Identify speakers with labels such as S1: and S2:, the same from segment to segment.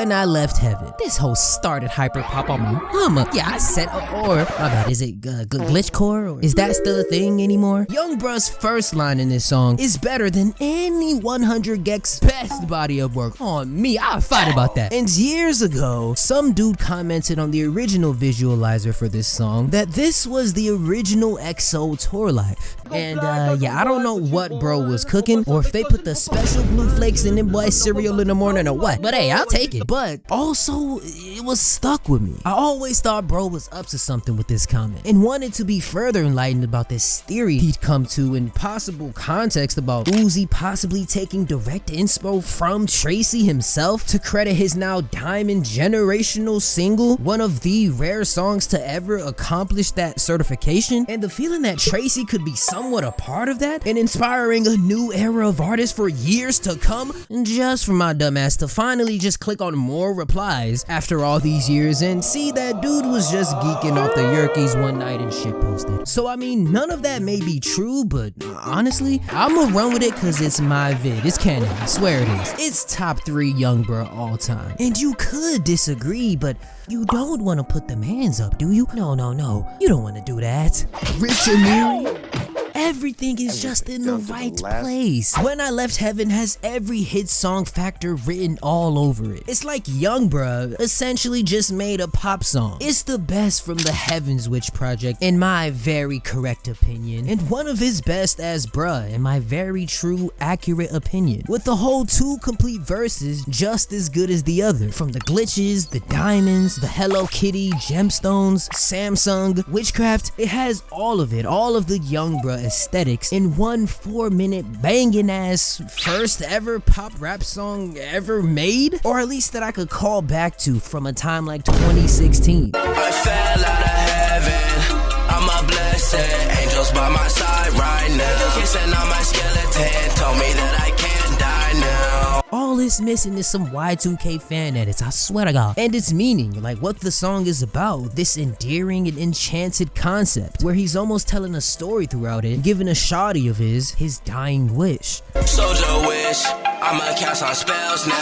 S1: When I Left Heaven. This whole started hyperpop on my mama. Yeah, I said, or my bad, is it glitchcore? Or is that still a thing anymore? Young Bruh's first line in this song is better than any 100 Gex best body of work on me. I'll fight about that. And years ago, some dude commented on the original visualizer for this song that this was the original EXO tour life. And yeah, I don't know what bro was cooking, or if they put the special blue flakes in them boys cereal in the morning or what. But hey, I'll take it. But also, it was stuck with me. I always thought bro was up to something with this comment, and wanted to be further enlightened about this theory he'd come to and possible context about Uzi possibly taking direct inspo from Tracy himself to credit his now diamond generational single, one of the rare songs to ever accomplish that certification, and the feeling that Tracy could be somewhat a part of that and inspiring a new era of artists for years to come. Just for my dumbass to finally just click on more replies after all these years and see that dude was just geeking off the Yerkes one night and shit posted. So I mean, none of that may be true, but honestly, I'ma run with it cause it's my vid. It's canon, I swear it is. It's top 3 Young Bruh all time. And you could disagree, but you don't want to put them hands up, do you? No, you don't want to do that. Rich Amiri? Everything is just in the right place. When I Left Heaven has every hit song factor written all over it. It's like Young Bruh essentially just made a pop song. It's the best from the Heaven's Witch project in my very correct opinion, and one of his best as Bruh in my very true accurate opinion, with the whole 2 complete verses just as good as the other. From the glitches, the diamonds, the Hello Kitty, gemstones, Samsung, witchcraft, it has all of it, all of the Young Bruh aesthetics in one 4-minute banging ass first ever pop rap song ever made, or at least that I could call back to from a time like 2016.
S2: I fell out of heaven, I'm a blessing, angels by my side right now, kissing on my skeleton, told me that I can't die now.
S1: All it's missing is some Y2K fan edits, I swear to God. And its meaning, like what the song is about, this endearing and enchanted concept, where he's almost telling a story throughout it, giving a shawty of his dying wish.
S2: Soldier wish, I'ma cast on spells now.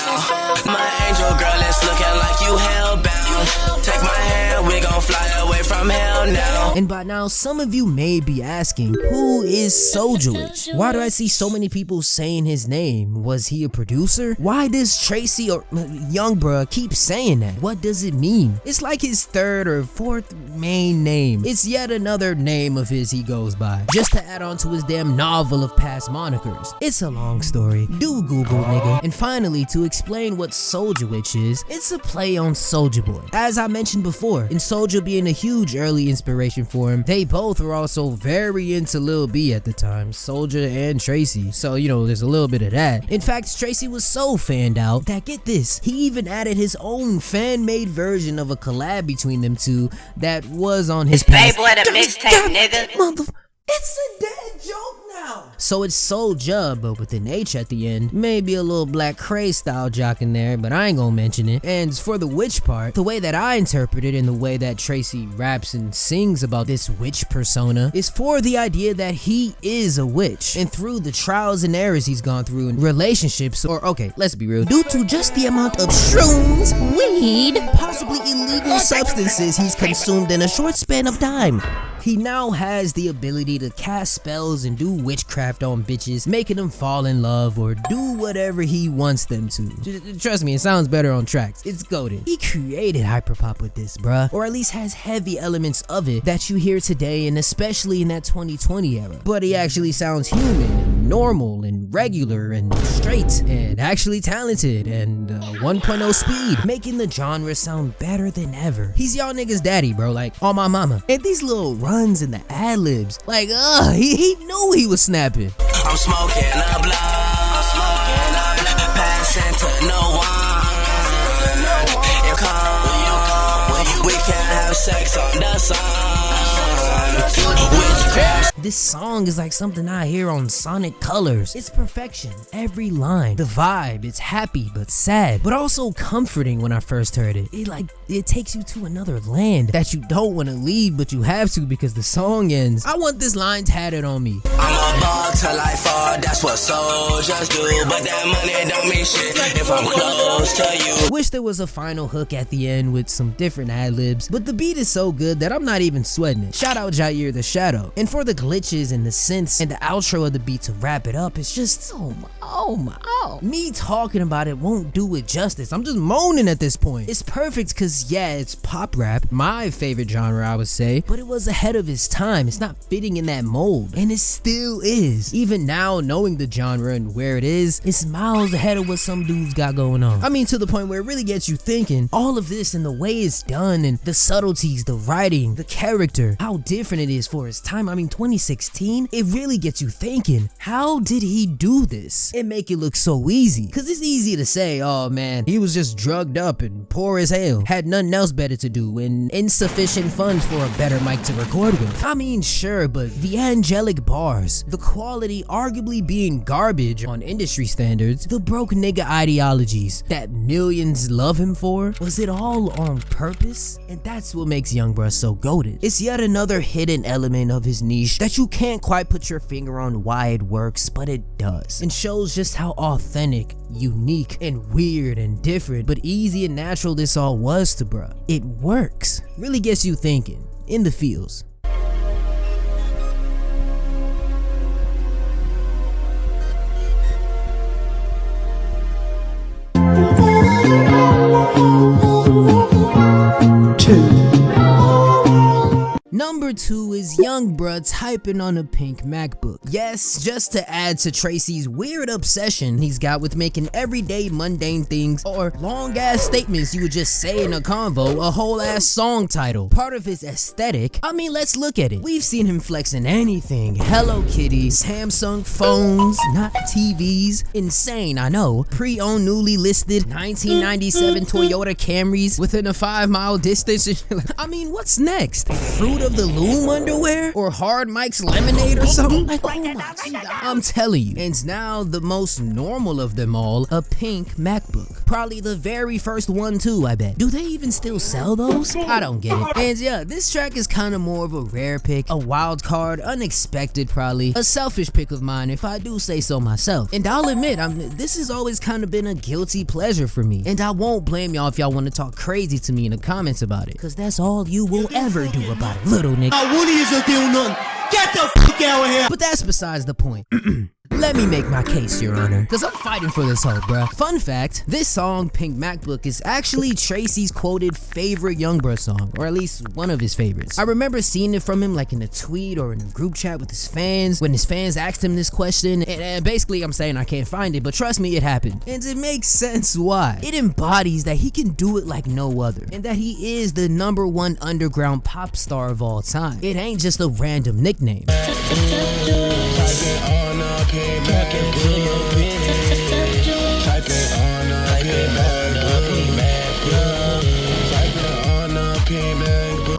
S2: My angel girl is looking like you hellbound. Take my hand, we gon' fly away from hell now.
S1: And by now, some of you may be asking, who is Soulja Witch? Why do I see so many people saying his name? Was he a producer? Why does Tracy or Young Bruh keep saying that? What does it mean? It's like his 3rd or 4th main name. It's yet another name of his he goes by, just to add on to his damn novel of past monikers. It's a long story. Do Google, nigga. And finally, to explain what Soulja Witch is, it's a play on Soulja Boy. As I mentioned before, and Soulja being a huge early inspiration for him, they both were also very into Lil B at the time, Soulja and Tracy. So, you know, there's a little bit of that. In fact, Tracy was so fanned out that, get this, he even added his own fan-made version of a collab between them two that was on his past.
S3: Babe, what a mixtape, nigga.
S1: It's a dead joke now. So it's Soulja, but with an H at the end. Maybe a little Black Cray style jock in there, but I ain't gonna mention it. And for the witch part, the way that I interpret it and the way that Tracy raps and sings about this witch persona is for the idea that he is a witch. And through the trials and errors he's gone through in relationships, or okay, let's be real, due to just the amount of shrooms, weed, possibly illegal substances he's consumed in a short span of time, he now has the ability to cast spells and do witchcraft on bitches, making them fall in love or do whatever he wants them to. Trust me, it sounds better on tracks. It's goated. He created hyperpop with this, bruh, or at least has heavy elements of it that you hear today, and especially in that 2020 era. But he actually sounds human and normal and regular and straight and actually talented and 1.0 speed, making the genre sound better than ever. He's y'all niggas daddy, bro, like on my mama. And these little runs and the ad-libs, like he knew he was snapping.
S2: I'm smoking a blunt, passing to no one. You come, we can have sex on the sun. Witchcraft.
S1: This song is like something I hear on Sonic Colors. It's perfection, every line, the vibe, it's happy but sad, but also comforting when I first heard it. It takes you to another land that you don't want to leave, but you have to because the song ends. I want this line tatted on me.
S2: I'm a ball till I fall, that's what soldiers do. But that money don't mean shit if I'm close to you.
S1: Wish there was a final hook at the end with some different ad-libs, but the beat is so good that I'm not even sweating it. Shout out Jair the Shadow. And for the glitches and the synths and the outro of the beat to wrap it up, it's just, oh my. Me talking about it won't do it justice. I'm just moaning at this point. It's perfect because, yeah, it's pop rap, my favorite genre, I would say, but it was ahead of its time. It's not fitting in that mold, and it still is. Even now, knowing the genre and where it is, it's miles ahead of what some dudes got going on. I mean, to the point where it really gets you thinking. All of this and the way it's done and the subtleties, the writing, the character, how different it is for its time. I mean, 2016, it really gets you thinking, how did he do this and make it look so easy? Because it's easy to say, oh man, he was just drugged up and poor as hell, had nothing else better to do, and insufficient funds for a better mic to record with. I mean, sure, but the angelic bars, the quality arguably being garbage on industry standards, the broke nigga ideologies that millions love him for, was it all on purpose? And that's what makes Young Bruh so goated. It's yet another hidden element of his niche that you can't quite put your finger on why it works, but it does, and shows just how authentic, unique, and weird and different, but easy and natural this all was to bruh. It works. Really gets you thinking, in the feels. Number 2 is Young Bruh typing on a pink MacBook. Yes, just to add to Tracy's weird obsession he's got with making everyday mundane things or long ass statements you would just say in a convo a whole ass song title. Part of his aesthetic, I mean, let's look at it. We've seen him flexing anything. Hello Kitty, Samsung phones, not TVs. Insane, I know. Pre-owned, newly listed 1997 Toyota Camrys within a 5-mile distance. I mean, what's next? Fruit of the Loom underwear? Or Hard Mike's lemonade or something? Like, oh my God, I'm telling you. And now the most normal of them all, a pink MacBook. Probably the very first one too, I bet. Do they even still sell those? I don't get it. And yeah, this track is kind of more of a rare pick, a wild card, unexpected probably, a selfish pick of mine if I do say so myself. And I'll admit, this has always kind of been a guilty pleasure for me. And I won't blame y'all if y'all want to talk crazy to me in the comments about it, cause that's all you will ever do about it, little nigga. Get the fuck out of here! But that's besides the point. Let me make my case, Your Honor, cause I'm fighting for this hoe, bruh. Fun fact, this song, Pink MacBook, is actually Tracy's quoted favorite Young Bruh song, or at least one of his favorites. I remember seeing it from him like in a tweet or in a group chat with his fans, when his fans asked him this question, and basically I'm saying I can't find it, but trust me, it happened. And it makes sense why. It embodies that he can do it like no other, and that he is the #1 underground pop star of all time. It ain't just a random nickname.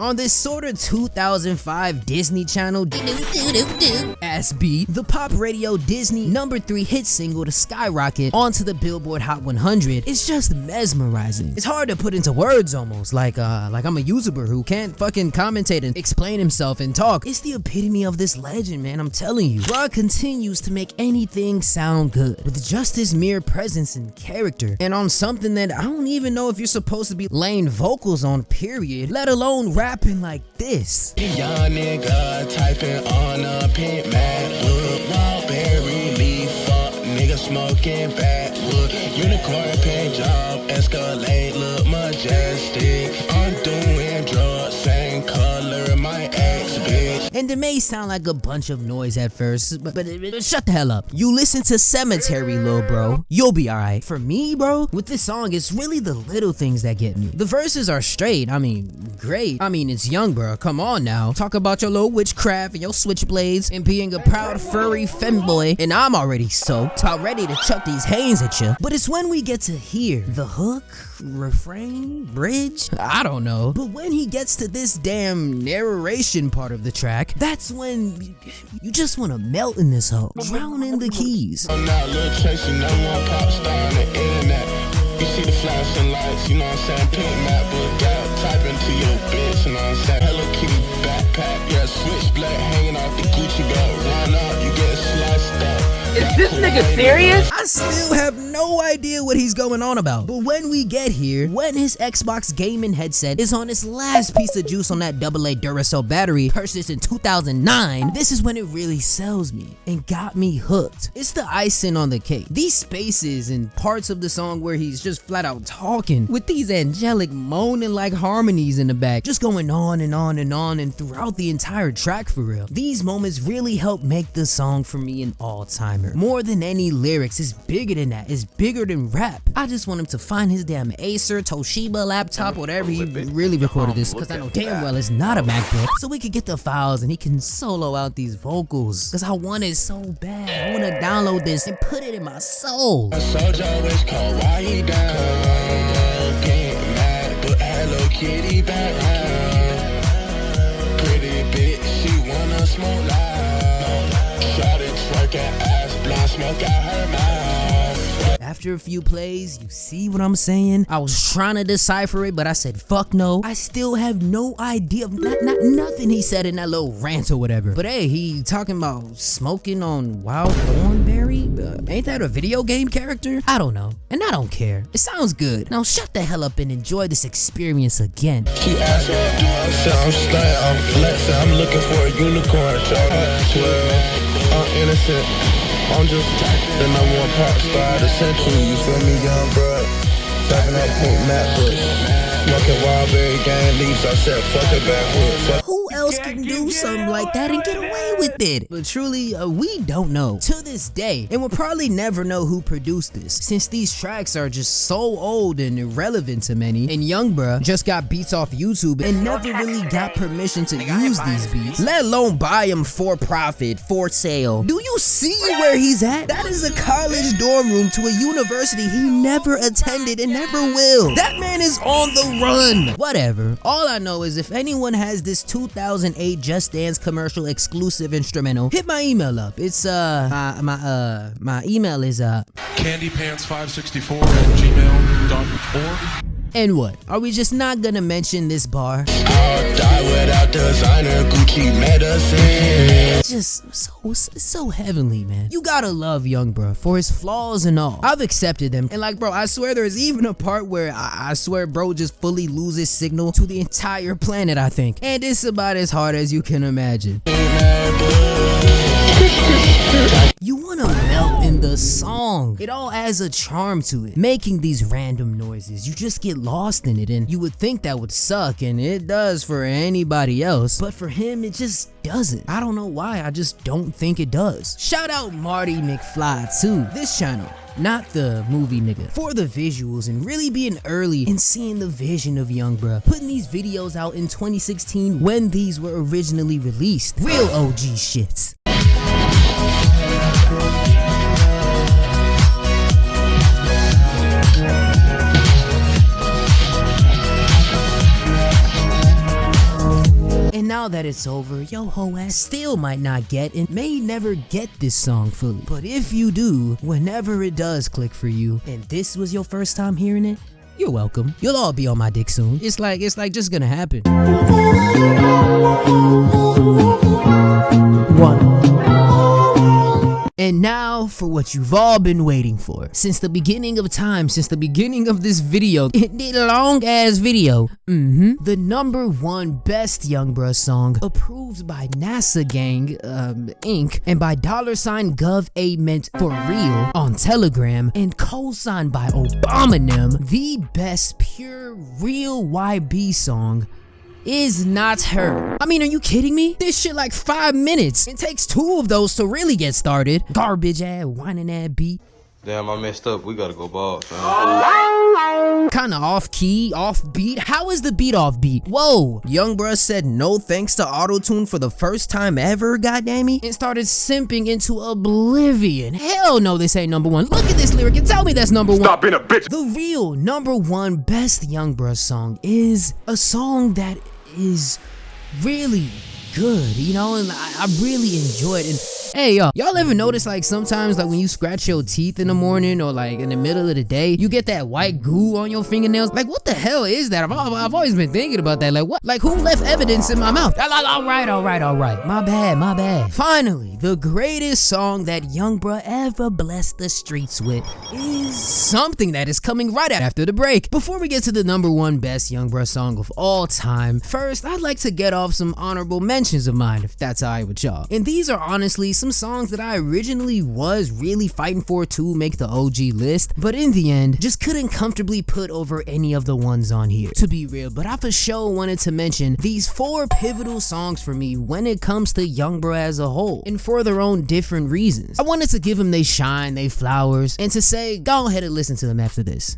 S1: On this sorta 2005 Disney Channel ass beat, the pop radio Disney #3 hit single to skyrocket onto the Billboard Hot 100 is just mesmerizing. It's hard to put into words almost, like I'm a YouTuber who can't fucking commentate and explain himself and talk. It's the epitome of this legend, man, I'm telling you. Bruh continues to make anything sound good with just his mere presence and character, and on something that I don't even know if you're supposed to be laying vocals on, period, let alone rapping like this.
S2: Young nigga typing on a pink MacBook, Wildberry leaf, fuck nigga smoking backwood, unicorn paint job, Escalade look majestic, I'm doing drugs, same color my ex bitch.
S1: And it may sound like a bunch of noise at first, but shut the hell up. You listen to Cemetery, lil bro, you'll be alright. For me, bro, with this song, it's really the little things that get me. The verses are straight, I mean, great. I mean, it's Young Bruh, come on now. Talk about your little witchcraft and your switchblades and being a proud furry femboy, and I'm already soaked, about ready to chuck these Hanes at you. But it's when we get to hear the hook, refrain, bridge, I don't know. But when he gets to this damn narration part of the track, that's when you just want to melt in this hoe, drown in the keys.
S2: I'm not Lil Tracy, number one pop star on the internet. You see the flashing lights, you know what I'm saying? Pink MacBook out, type into your bitch, you know what I'm saying? Hello Kitty backpack, yeah, switchblade hanging off the Gucci belt. Run up, you get sliced up.
S3: Is this nigga serious?
S1: I still have no idea what he's going on about. But when we get here, when his Xbox gaming headset is on its last piece of juice on that AA Duracell battery purchased in 2009, this is when it really sells me and got me hooked. It's the icing on the cake. These spaces and parts of the song where he's just flat out talking with these angelic moaning like harmonies in the back, just going on and on and on and throughout the entire track for real. These moments really help make the song for me an all-timer. More than any lyrics, it's bigger than that. It's bigger than rap. I just want him to find his damn Acer, Toshiba laptop, whatever he really recorded this, because I know damn well it's not a MacBook, so we could get the files and he can solo out these vocals, because I want it so bad. I want to download this and put it in my soul.
S2: A soldier always call why he down. Get mad, but Hello Kitty back round. Pretty bitch, she wanna smoke loud. Shot it, twerk at ass, blonde smoke out her mouth.
S1: After a few plays, you see what I'm saying? I was trying to decipher it, but I said fuck no. I still have no idea of nothing he said in that little rant or whatever. But hey, he talking about smoking on wild thornberry? Ain't that a video game character? I don't know, and I don't care. It sounds good. Now shut the hell up and enjoy this experience again.
S2: She asked what I do, I said I'm slaying, I'm flexing, I'm looking for a unicorn. Jordan 12, I'm innocent. I'm just the number one pop star of the century, you feel me, young bruh? Talking that pink MacBook, smoking wildberry gang leaves, I said fuck it backwards.
S1: Who else can do something like that and get away with it? But truly, we don't know to this day, and we'll probably never know who produced this, since these tracks are just so old and irrelevant to many, and Young Bruh just got beats off YouTube and never really got permission to use these beats, let alone buy them for profit, for sale. Do you see where he's at? That is a college dorm room to a university he never attended and never will. That man is on the run. Whatever. All I know is if anyone has this 2008 Just Dance commercial exclusive instrumental, hit my email up. It's my email is
S4: candypants564@gmail.org.
S1: and what? Are we just not gonna mention this bar?
S2: I'll die without designer Gucci medicine.
S1: Just so heavenly, man. You gotta love Young Bruh for his flaws and all. I've accepted them, and like, bro, I swear there's even a part where I swear bro just fully loses signal to the entire planet, I think, and it's about as hard as you can imagine. You wanna melt in the song. It all adds a charm to it. Making these random noises, you just get lost in it, and you would think that would suck, and it does for anybody else, but for him it just doesn't. I don't know why, I just don't think it does. Shout out Marty McFly too, this channel, not the movie nigga, for the visuals and really being early and seeing the vision of Young Bruh, putting these videos out in 2016 when these were originally released. Real OG shits. And now that it's over, yo ho ass still might not get and may never get this song fully. But if you do, whenever it does click for you, and this was your first time hearing it, you're welcome. You'll all be on my dick soon. It's like just gonna happen. And now for what you've all been waiting for. Since the beginning of time, since the beginning of this video, the long ass video, the #1 best Young Bruh song, approved by NASA Gang, Inc., and by $Gov8mint for real on Telegram, and co-signed by Obama, the best pure real YB song is Not Her. I mean, are you kidding me? This shit like 5 minutes. It takes 2 of those to really get started. Garbage ass, whining ass beat.
S5: Damn, I messed up. We gotta go ball, son.
S1: Kinda off key, off beat. How is the beat off beat? Whoa! Young bruh said no thanks to auto-tune for the first time ever, goddammit, and started simping into oblivion. Hell no, this ain't number one. Look at this lyric and tell me that's number one.
S6: Stop being a bitch.
S1: The real number one best Young Bruh song is a song that is really good, you know, and I really enjoy it. And hey, y'all ever notice like sometimes like when you scratch your teeth in the morning or like in the middle of the day, you get that white goo on your fingernails? Like what the hell is that? I've always been thinking about that. Like what? Like who left evidence in my mouth? All right. My bad. Finally, the greatest song that Young Bruh ever blessed the streets with is something that is coming right after the break. Before we get to the number one best Young Bruh song of all time, first I'd like to get off some honorable mentions of mine, if that's alright with y'all. And these are honestly some songs that I originally was really fighting for to make the OG list, but in the end, just couldn't comfortably put over any of the ones on here, to be real. But I for sure wanted to mention these 4 pivotal songs for me when it comes to Young Bruh as a whole, and for their own different reasons. I wanted to give them they shine, they flowers, and to say, go ahead and listen to them after this.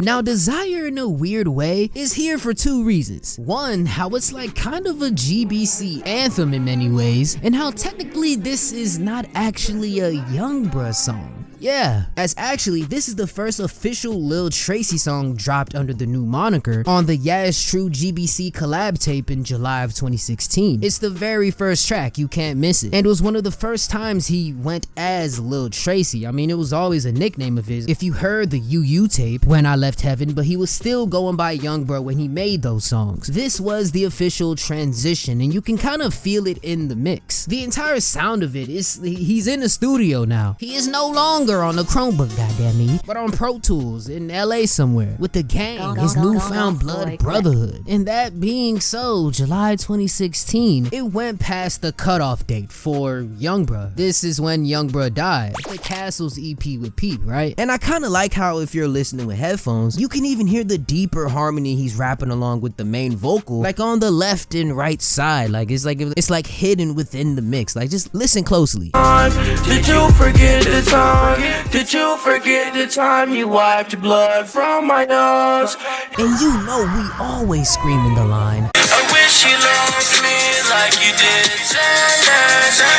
S1: Now, Desire in a weird way is here for 2 reasons. One, how it's like kind of a GBC anthem in many ways, and how technically this is not actually a Young Bruh song. Yeah, as actually this is the first official Lil Tracy song dropped under the new moniker on the Yeah It's True GBC collab tape in July of 2016. It's the very first track, you can't miss it, and it was one of the first times he went as Lil Tracy. I mean, it was always a nickname of his if you heard the UU tape, When I Left Heaven, but he was still going by Young Bruh when he made those songs. This was the official transition, and you can kind of feel it in the mix. The entire sound of it is, he's in the studio now. He is no longer on the Chromebook, goddammit, but on Pro Tools in LA somewhere with the gang, his newfound blood brotherhood. And that being so, July 2016, it went past the cutoff date for Young Bruh. This is when Young Bruh died, the Castles EP with Peep, right? And I kind of like how if you're listening with headphones, you can even hear the deeper harmony he's rapping along with the main vocal, like on the left and right side. Like it's like hidden within the mix. Like just listen closely.
S7: Did you forget the time? Did you forget the time you wiped blood from my nose?
S1: And you know we always screaming the line,
S7: I wish you loved me like you did.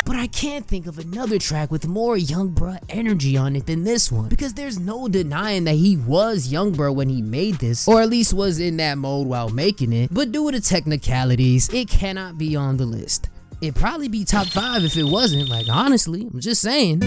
S1: but I can't think of another track with more Young Bruh energy on it than this one, because there's no denying that he was Young Bruh when he made this, or at least was in that mode while making it, but due to technicalities, it cannot be on the list. It'd probably be top 5 if it wasn't, like honestly, I'm just saying.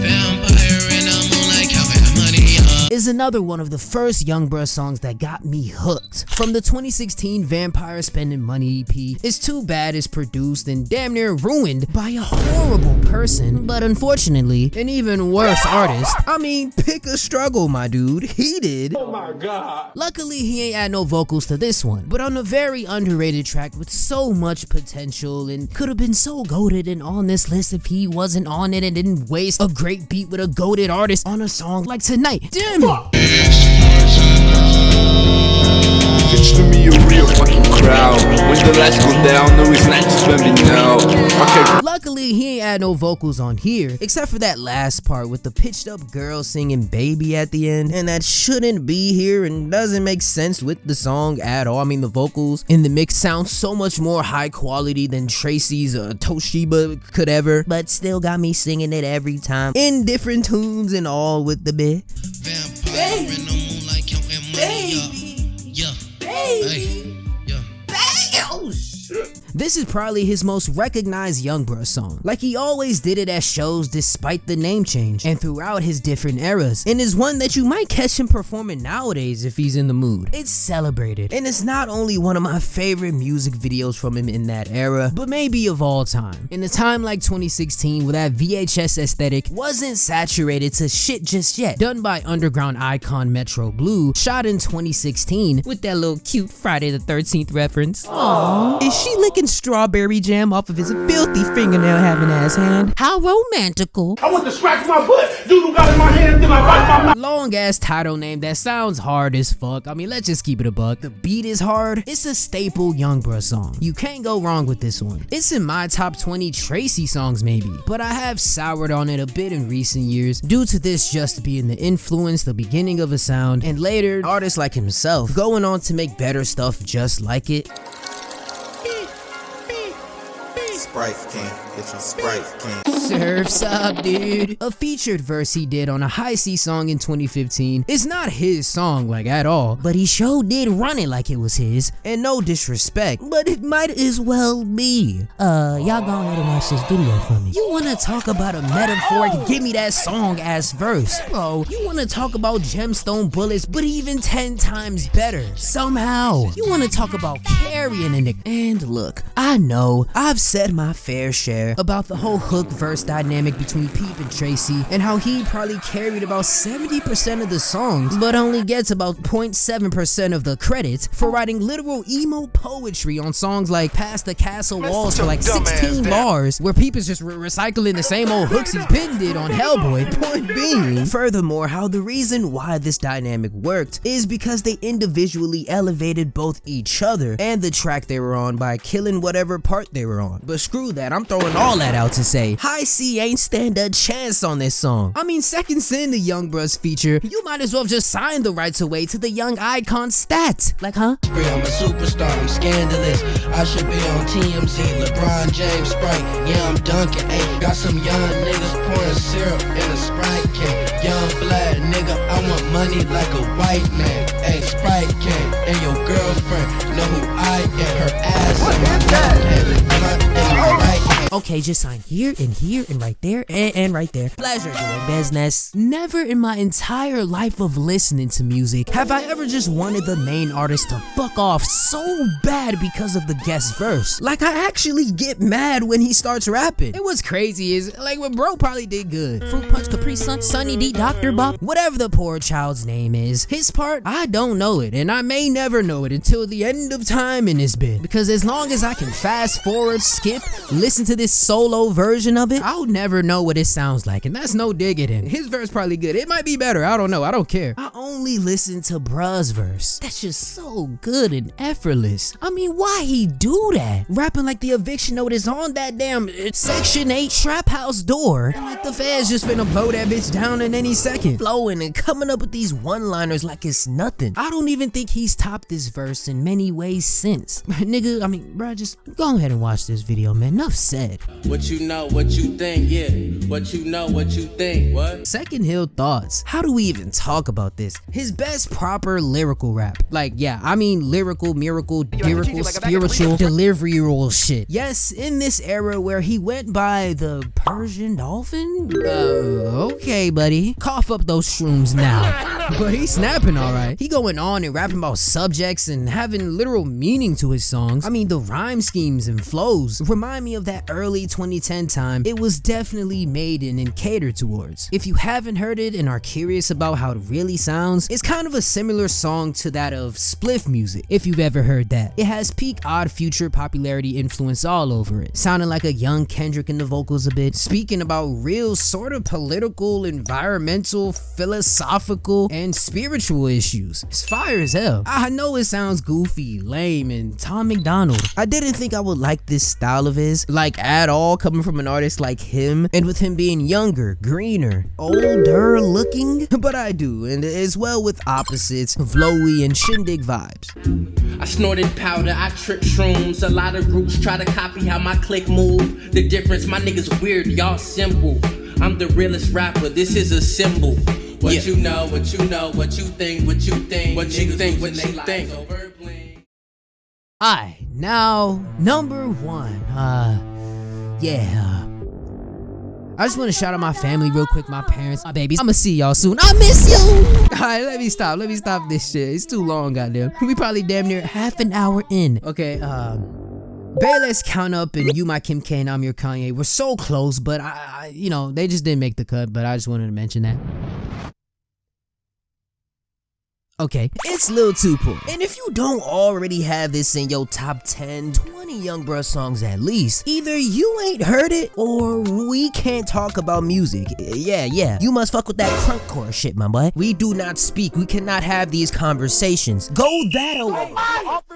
S1: Is another one of the first Young Bruh songs that got me hooked. From the 2016 Vampire Spending Money EP, It's Too Bad is produced and damn near ruined by a horrible person, but unfortunately, an even worse artist. I mean, pick a struggle, my dude. He did. Oh my god. Luckily, he ain't add no vocals to this one, but on a very underrated track with so much potential and could have been so goated and on this list if he wasn't on it and didn't waste a great beat with a goated artist on a song like Tonight. Damn it.
S8: Pitch to me a real fucking crowd. When the lights go down, no it's not just let me know. Okay.
S1: Luckily, he ain't add no vocals on here, except for that last part with the pitched up girl singing Baby at the end, and that shouldn't be here and doesn't make sense with the song at all. I mean, the vocals in the mix sound so much more high quality than Tracy's Toshiba could ever, but still got me singing it every time in different tunes and all with the bit. This is probably his most recognized Young Bruh song, like he always did it at shows despite the name change and throughout his different eras, and is one that you might catch him performing nowadays if he's in the mood. It's celebrated, and it's not only one of my favorite music videos from him in that era, but maybe of all time. In a time like 2016 where that VHS aesthetic wasn't saturated to shit just yet, done by underground icon Metro Blue, shot in 2016 with that little cute Friday the 13th reference. Aww. Is she licking strawberry jam off of his filthy fingernail having ass hand. How romantical.
S6: I want to scratch my butt. Doodle got in my hand, then I bite my mouth.
S1: Long ass title name that sounds hard as fuck. I mean, let's just keep it a buck. The beat is hard. It's a staple Young Bruh song. You can't go wrong with this one. It's in my top 20 Tracy songs maybe, but I have soured on it a bit in recent years due to this just being the influence, the beginning of a sound, and later artists like himself going on to make better stuff just like it.
S9: Sprite King, get your Sprite King.
S1: Surf's up, dude. A featured verse he did on a High C song in 2015 is not his song like at all, but he sure did run it like it was his, and no disrespect, but it might as well be. Y'all go ahead and watch this video for me. You wanna talk about a metaphoric give me that song ass verse? Bro, you wanna talk about gemstone bullets, but even 10 times better, somehow. You wanna talk about carrying a nigga. And look, I know, I've said my fair share about the whole hook verse dynamic between Peep and Tracy, and how he probably carried about 70% of the songs, but only gets about 0.7% of the credits for writing literal emo poetry on songs like Past the Castle Walls for like 16 bars, where Peep is just recycling the same old hooks he's been did on Hellboy. Point being, furthermore, how the reason why this dynamic worked is because they individually elevated both each other and the track they were on by killing whatever part they were on. But screw that, I'm throwing all that out to say High C ain't stand a chance on this song. I mean, Second Sin, the Young Bruh's feature, you might as well just sign the rights away to the Young Icon stat. Like, huh?
S2: I'm a superstar, I'm scandalous. I should be on TMZ, LeBron James, Sprite. Yeah, I'm dunking, ayy. Got some young niggas pouring syrup in a Sprite can. Young black nigga, I want money like a white man. Ayy, Sprite can. And your girlfriend know who I am. Her ass in my
S1: Okay, just sign here and right there and right there. Pleasure doing business. Never in my entire life of listening to music have I ever just wanted the main artist to fuck off so bad because of the guest verse. Like, I actually get mad when he starts rapping. And what's crazy is, like, when bro probably did good. Fruit Punch, Capri Sun, Sunny D, Dr. Bob, whatever the poor child's name is. His part, I don't know it, and I may never know it until the end of time in this bit. Because as long as I can fast forward, skip, listen to this solo version of it, I'll never know what it sounds like, and that's no dig at him. His verse probably good. It might be better. I don't know. I don't care. I only listen to bruh's verse. That's just so good and effortless. I mean, why he do that? Rapping like the eviction notice on that damn Section 8 trap house door. And like the feds just finna blow that bitch down in any second. Flowing and coming up with these one-liners like it's nothing. I don't even think he's topped this verse in many ways since. Nigga, I mean, bruh, just go ahead and watch this video, man. Enough said.
S7: What you know, what you think, yeah. What you know, what you think, what?
S1: Second Hill thoughts. How do we even talk about this? His best proper lyrical rap. Like, yeah, I mean lyrical, miracle, lyrical, spiritual, delivery-roll shit. Yes, in this era where he went by the Persian Dolphin? Okay, buddy. Cough up those shrooms now. But he's snapping alright. He going on and rapping about subjects and having literal meaning to his songs. I mean, the rhyme schemes and flows remind me of that early 2010 time it was definitely made in and catered towards. If you haven't heard it and are curious about how it really sounds, it's kind of a similar song to that of Spliff Music, if you've ever heard that. It has peak Odd Future popularity influence all over it, sounding like a young Kendrick in the vocals a bit, speaking about real sort of political, environmental, philosophical, and spiritual issues. It's fire as hell. I know it sounds goofy, lame, and Tom McDonald. I didn't think I would like this style of his, like at all, coming from an artist like him, and with him being younger, greener, older looking, but I do, and as well with opposites, flowy and shindig vibes.
S7: I snorted powder, I tripped shrooms. A lot of groups try to copy how my clique move. The difference, my niggas weird, y'all simple. I'm the realest rapper, this is a symbol. What you know, what you know, what you think, what you think, what you think, what you think.
S1: Alright, now, number one, I just want to shout out my family real quick, my parents, my babies. I'ma see y'all soon. I miss you! Alright, let me stop this shit. It's too long, goddamn. We probably damn near half an hour in. Okay, Bayless, Count Up, and You, My Kim K, and I'm Your Kanye were so close, but I you know, they just didn't make the cut, but I just wanted to mention that. Okay, it's Lil Tupo. And if you don't already have this in your top 10, 20 Young Bruh songs at least, either you ain't heard it or we can't talk about music. Yeah, you must fuck with that crunkcore shit, my boy. We do not speak, we cannot have these conversations. Go that away.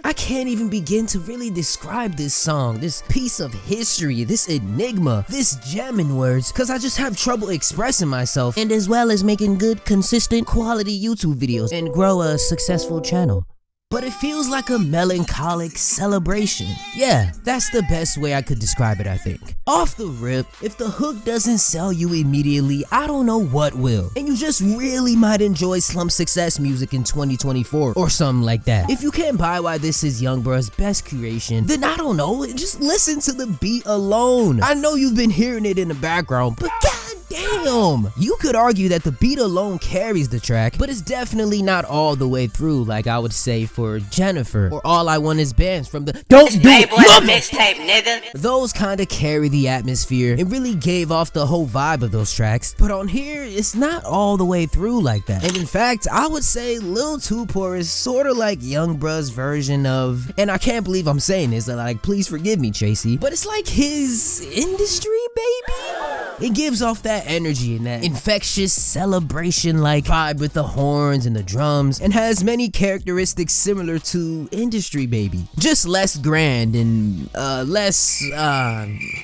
S1: I can't even begin to really describe this song, this piece of history, this enigma, this gem in words, cause I just have trouble expressing myself, and as well as making good, consistent, quality YouTube videos and grow a successful channel. But it feels like a melancholic celebration. Yeah, that's the best way I could describe it, I think. Off the rip, if the hook doesn't sell you immediately, I don't know what will. And you just really might enjoy Slump Success music in 2024 or something like that. If you can't buy why this is Young Bruh's best creation, then I don't know, just listen to the beat alone. I know you've been hearing it in the background, but damn! You could argue that the beat alone carries the track, but it's definitely not all the way through, like I would say for Jennifer or All I Want Is Bands from the Don't Do It
S3: mixtape, nigga.
S1: Those kinda carry the atmosphere and really gave off the whole vibe of those tracks, but on here, it's not all the way through like that. And in fact, I would say Lil Tupo is sorta like Young Bruh's version of, and I can't believe I'm saying this, like please forgive me Tracy, but it's like his industry baby? It gives off that energy and that infectious celebration-like vibe with the horns and the drums, and has many characteristics similar to Industry Baby. Just less grand and less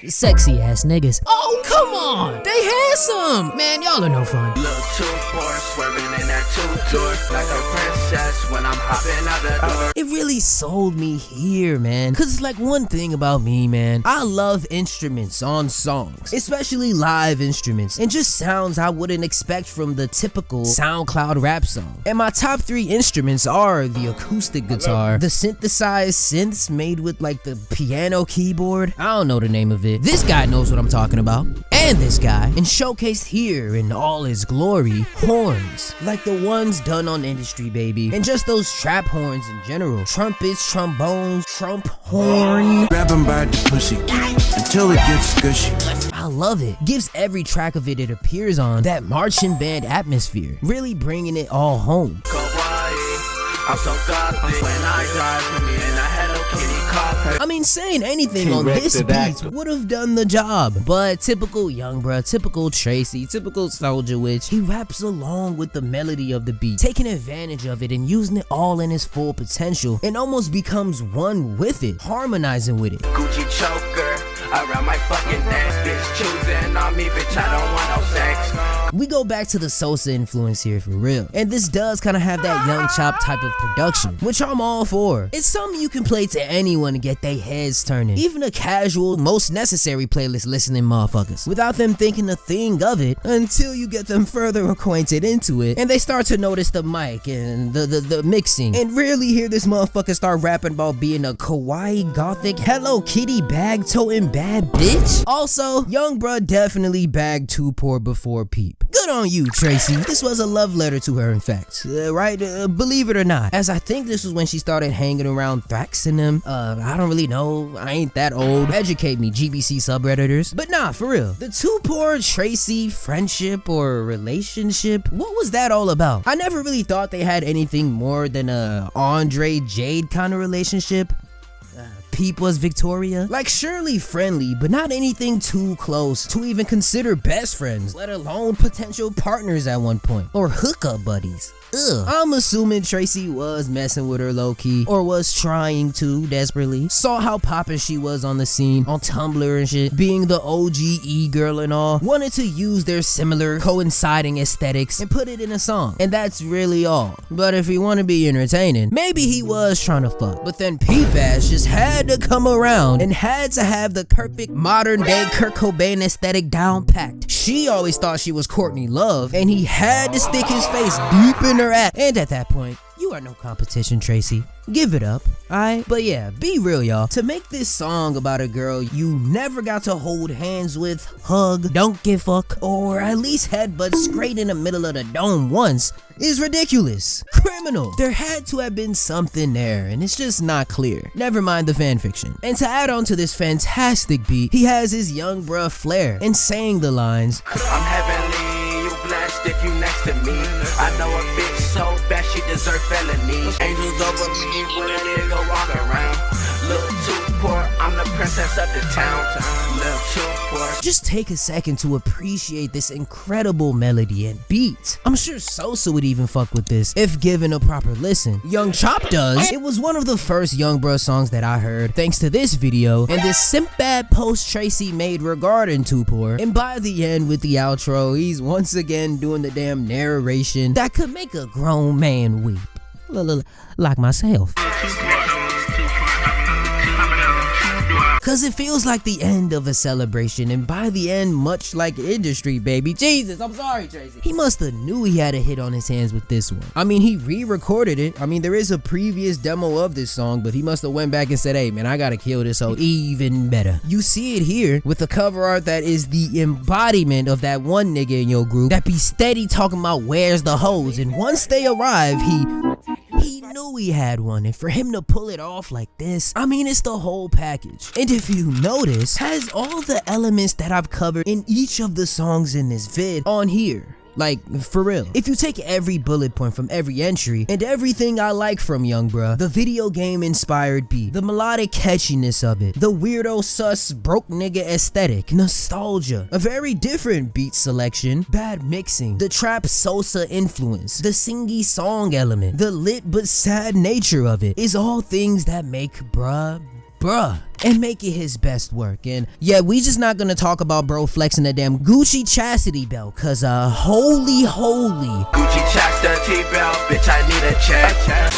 S1: sexy ass niggas. Oh, come on! They handsome! Man, y'all are no fun.
S7: Lil Tupo swerving in that two-door like a princess when I'm hopping out the door.
S1: It really sold me here, man. Cause it's like one thing about me, man. I love instruments on songs, especially live instruments, and just sounds I wouldn't expect from the typical SoundCloud rap song. And my top 3 instruments are the acoustic guitar, the synthesized synths made with like the piano keyboard, I don't know the name of it, this guy knows what I'm talking about, and this guy, and showcased here in all his glory, horns, like the ones done on Industry Baby, and just those trap horns in general, trumpets, trombones, trump horn.
S10: Grab him by the pussy until it gets gushy.
S1: I love it. Gives every track of it appears on that marching band atmosphere, really bringing it all home.
S7: I'm so gothic when I drive me in a Hello Kitty car.
S1: I mean, saying anything on this beat would have done the job, but typical Young Bruh, typical Tracy, typical Soulja Witch, he raps along with the melody of the beat, taking advantage of it and using it all in his full potential, and almost becomes one with it, harmonizing with it.
S7: Gucci choker around my fucking neck, bitch choosing on me, bitch I don't want no sex.
S1: We go back to the Sosa influence here for real, and this does kind of have that Young Chop type of production, which I'm all for. It's something you can play to anyone to get their heads turning, even a casual, most necessary playlist listening motherfuckers, without them thinking a thing of it until you get them further acquainted into it, and they start to notice the mic and the mixing, and really hear this motherfucker start rapping about being a kawaii gothic Hello Kitty bag toting bad bitch. Also, Young Bruh definitely bagged Tupo before Peep. Good on you, Tracy. This was a love letter to her, in fact, right? Believe it or not, as I think this was when she started hanging around Thrax and them. I don't really know, I ain't that old. Educate me, GBC subredditors. But nah, for real, the Tupo Tracy friendship or relationship, what was that all about? I never really thought they had anything more than a Andre Jade kind of relationship. Peep was Victoria. Like, surely friendly, but not anything too close to even consider best friends, let alone potential partners at one point, or hookup buddies. Ugh. I'm assuming Tracy was messing with her low-key, or was trying to desperately. Saw how poppin' she was on the scene, on Tumblr and shit, being the OG e-girl and all, wanted to use their similar coinciding aesthetics and put it in a song, and that's really all. But if you want to be entertaining, maybe he was trying to fuck, but then Peep ass just had to come around and had to have the perfect modern day Kurt Cobain aesthetic down packed. She always thought she was Courtney Love, and he had to stick his face deep in her ass, and at that point, you are no competition, Tracy. Give it up, alright? But yeah, be real, y'all. To make this song about a girl you never got to hold hands with, hug, don't give fuck, or at least headbutt straight in the middle of the dome once is ridiculous. Criminal. There had to have been something there, and it's just not clear. Never mind the fanfiction. And to add on to this fantastic beat, he has his Young Bruh flair in saying the lines,
S7: I'm heavenly, you blessed if you next to me. I know a bitch so bad she
S3: deserve felonies. Angels up with me when a nigga walk around. Look too poor, I'm the princess of the town. Look too poor.
S1: Just take a second to appreciate this incredible melody and beat. I'm sure Sosa would even fuck with this if given a proper listen. Young Chop does. It was one of the first Young Bruh songs that I heard thanks to this video and this Simpbad post Tracy made regarding Too Poor. And by the end with the outro, he's once again doing the damn narration that could make a grown man weep. Like myself. Cause it feels like the end of a celebration, and by the end, much like Industry, baby. Jesus, I'm sorry, Tracy. He musta knew he had a hit on his hands with this one. I mean, he re-recorded it. I mean, there is a previous demo of this song, but he musta went back and said, hey man, I gotta kill this hoe even better. You see it here with the cover art that is the embodiment of that one nigga in your group that be steady talking about where's the hoes, and once they arrive, he knew he had one, and for him to pull it off like this, I mean, it's the whole package. And if you notice, has all the elements that I've covered in each of the songs in this vid on here. Like, for real. If you take every bullet point from every entry and everything I like from Young Bruh, the video game inspired beat, the melodic catchiness of it, the weirdo sus broke nigga aesthetic, nostalgia, a very different beat selection, bad mixing, the trap Sosa influence, the singy song element, the lit but sad nature of it is all things that make Bruh and make it his best work. And yeah, we just not gonna talk about bro flexing a damn Gucci chastity belt, cause holy
S3: Gucci chastity belt, bitch, I need a check.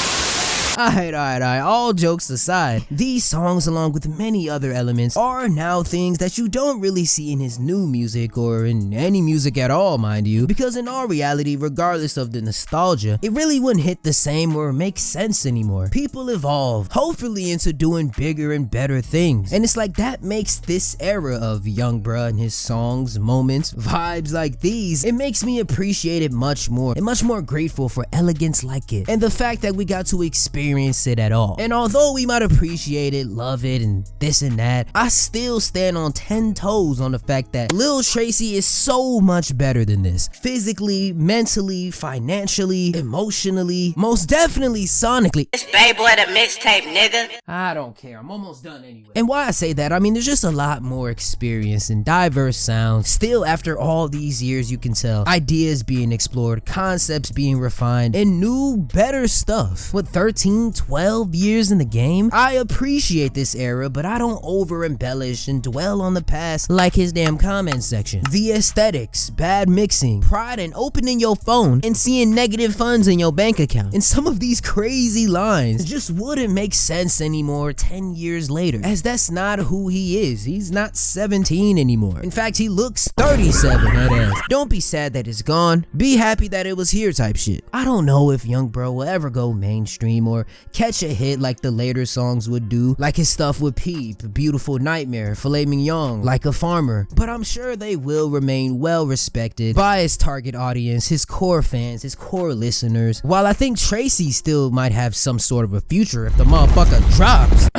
S1: Alright, all jokes aside, these songs along with many other elements are now things that you don't really see in his new music or in any music at all, mind you, because in all reality, regardless of the nostalgia, it really wouldn't hit the same or make sense anymore. People evolve, hopefully into doing bigger and better things, and it's like that makes this era of Young Bruh and his songs, moments, vibes like these, it makes me appreciate it much more and much more grateful for elegance like it and the fact that we got to experience it at all. And although we might appreciate it, love it, and this and that, I still stand on 10 toes on the fact that Lil Tracy is so much better than this. Physically, mentally, financially, emotionally, most definitely sonically.
S11: It's Bayboy the mixtape, nigga.
S1: I don't care, I'm almost done anyway. And why I say that, I mean, there's just a lot more experience and diverse sounds. Still, after all these years, you can tell ideas being explored, concepts being refined, and new, better stuff. With 12 years in the game, I appreciate this era, but I don't over embellish and dwell on the past like his damn comment section. The aesthetics, bad mixing, pride in opening your phone and seeing negative funds in your bank account, and some of these crazy lines just wouldn't make sense anymore 10 years later, as that's not who he is. He's not 17 anymore. In fact, he looks 37, that ass. Don't be sad that it's gone, be happy that it was here type shit. I don't know if Young Bruh will ever go mainstream or catch a hit like the later songs would do, like his stuff with Peep, Beautiful Nightmare, Filet Mignon, Like a Farmer, but I'm sure they will remain well respected by his target audience, his core fans, his core listeners, while I think Tracy still might have some sort of a future if the motherfucker drops.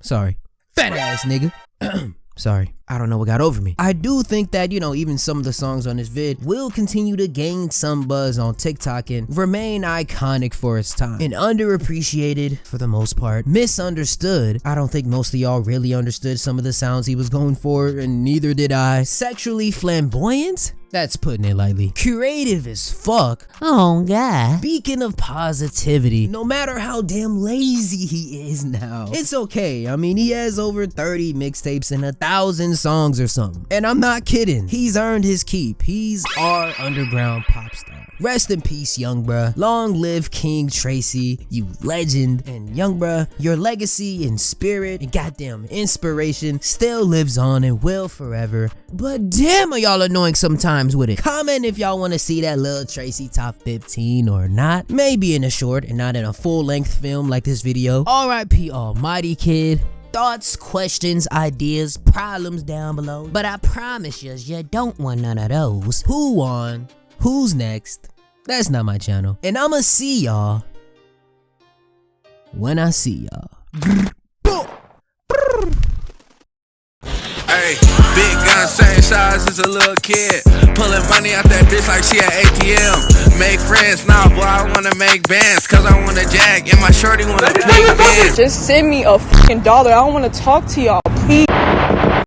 S1: Sorry. Fat ass nigga. Sorry, I don't know what got over me. I do think that, you know, even some of the songs on this vid will continue to gain some buzz on TikTok and remain iconic for its time. And underappreciated for the most part. Misunderstood. I don't think most of y'all really understood some of the sounds he was going for, and neither did I. Sexually flamboyant? That's putting it lightly. Creative as fuck. Oh god. Beacon of positivity. No matter how damn lazy he is now, it's okay. I mean, he has over 30 mixtapes and 1,000 songs or something. And I'm not kidding. He's earned his keep. He's our underground pop star. Rest in peace, Young Bruh. Long live King Tracy, you legend. And Young Bruh, your legacy and spirit and goddamn inspiration still lives on and will forever. But damn, are y'all annoying sometimes with it. Comment if y'all want to see that Lil Tracy top 15 or not. Maybe in a short and not in a full-length film like this video. R.I.P. Almighty Kid. Thoughts, questions, ideas, problems down below. But I promise you don't want none of those. Who won? Who's next? That's not my channel. And I'ma see y'all when I see y'all.
S8: Hey,
S3: Hey, big gun, same size as a little kid. Pulling money out that bitch like she at ATM. Make friends, nah, boy, I wanna make bands. Cause I wanna jag and my shorty wanna pay bands.
S12: Just send me a fucking dollar. I don't wanna talk to y'all, please.